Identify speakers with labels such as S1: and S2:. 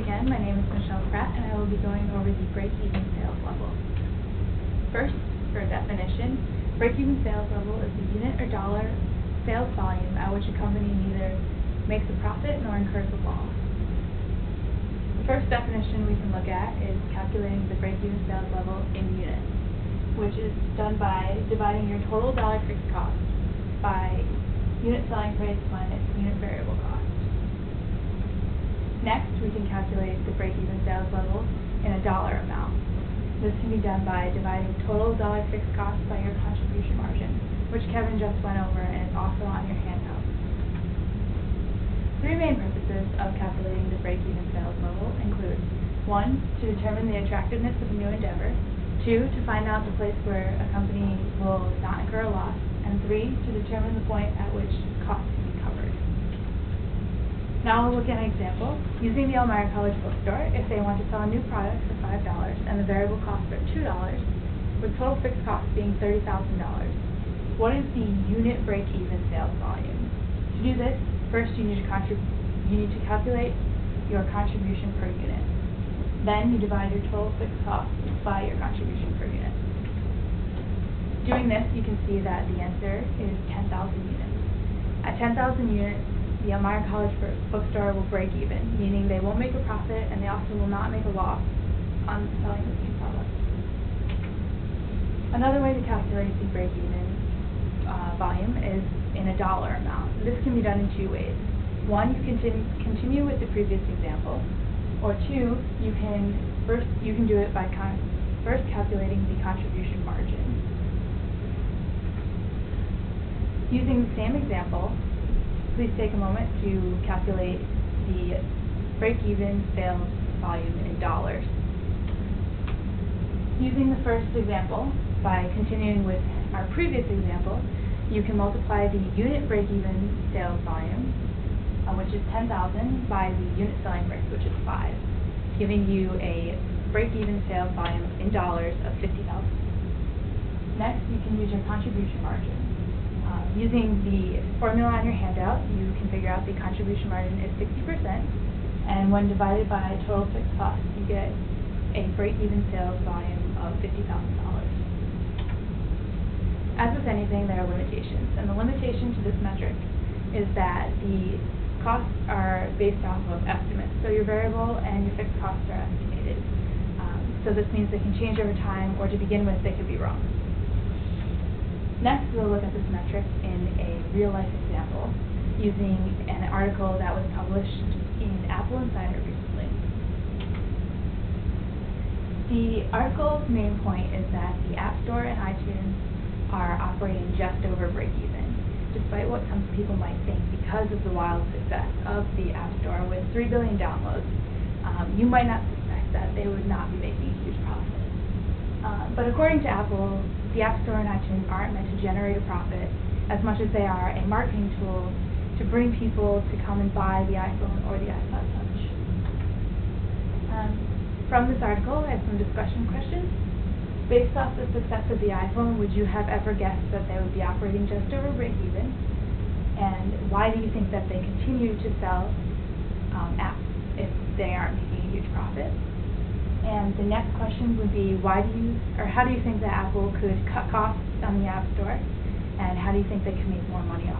S1: again, my name is Michelle Pratt, and I will be going over the break-even sales level. First, for definition, break-even sales level is the unit or dollar sales volume at which a company neither makes a profit nor incurs a loss. The first definition we can look at is calculating the break-even sales level in units, which is done by dividing your total dollar fixed cost by unit selling price minus unit variable cost. Next, we can calculate the break-even sales level in a dollar amount. This can be done by dividing total dollar fixed cost by your contribution margin, which Kevin just went over and is also on your handout. Three main purposes of calculating the break-even sales level include 1. To determine the attractiveness of a new endeavor, 2. To find out the place where a company will not incur a loss, and 3. To determine the point at which costs can be covered. Now we'll look at an example. Using the Elmira College bookstore, if they want to sell a new product for $5 and the variable costs are $2, with total fixed costs being $30,000, what is the unit break-even sales volume? To do this, first you need to calculate your contribution per unit. Then you divide your total fixed costs by your contribution per unit. Doing this, you can see that the answer is 10,000 units. At 10,000 units, the Elmira College bookstore will break even, meaning they won't make a profit and they also will not make a loss on selling this new product. Another way to calculate the break-even volume is in a dollar amount. This can be done in two ways. One, you can continue with the previous example, or two, you can do it by first calculating the contribution margin. Using the same example, please take a moment to calculate the break-even sales volume in dollars. Using the first example, by continuing with our previous example, you can multiply the unit break-even sales volume, which is 10,000, by the unit selling price, which is 5, giving you a break-even sales volume in dollars of 50,000. Next, you can use your contribution margin. Using the formula on your handout, you can figure out the contribution margin is 60%, and when divided by total fixed costs, you get a break-even sales volume of $50,000. As with anything, there are limitations, and the limitation to this metric is that the costs are based off of estimates, so your variable and your fixed costs are estimated. So this means they can change over time, or to begin with, they could be wrong. Next, we'll look at this metric in a real-life example using an article that was published in Apple Insider recently. The article's main point is that the App Store and iTunes are operating just over break-even, despite what some people might think because of the wild success of the App Store with 3 billion downloads. You might not suspect that they would not be making a huge profit. But according to Apple, the App Store and iTunes aren't meant to generate a profit as much as they are a marketing tool to bring people to come and buy the iPhone or the iPod Touch. From this article, I have some discussion questions. Based off the success of the iPhone, would you have ever guessed that they would be operating just over break-even? And why do you think that they continue to sell apps if they aren't making a huge profit? And the next question would be, how do you think that Apple could cut costs on the App Store, and how do you think they could make more money on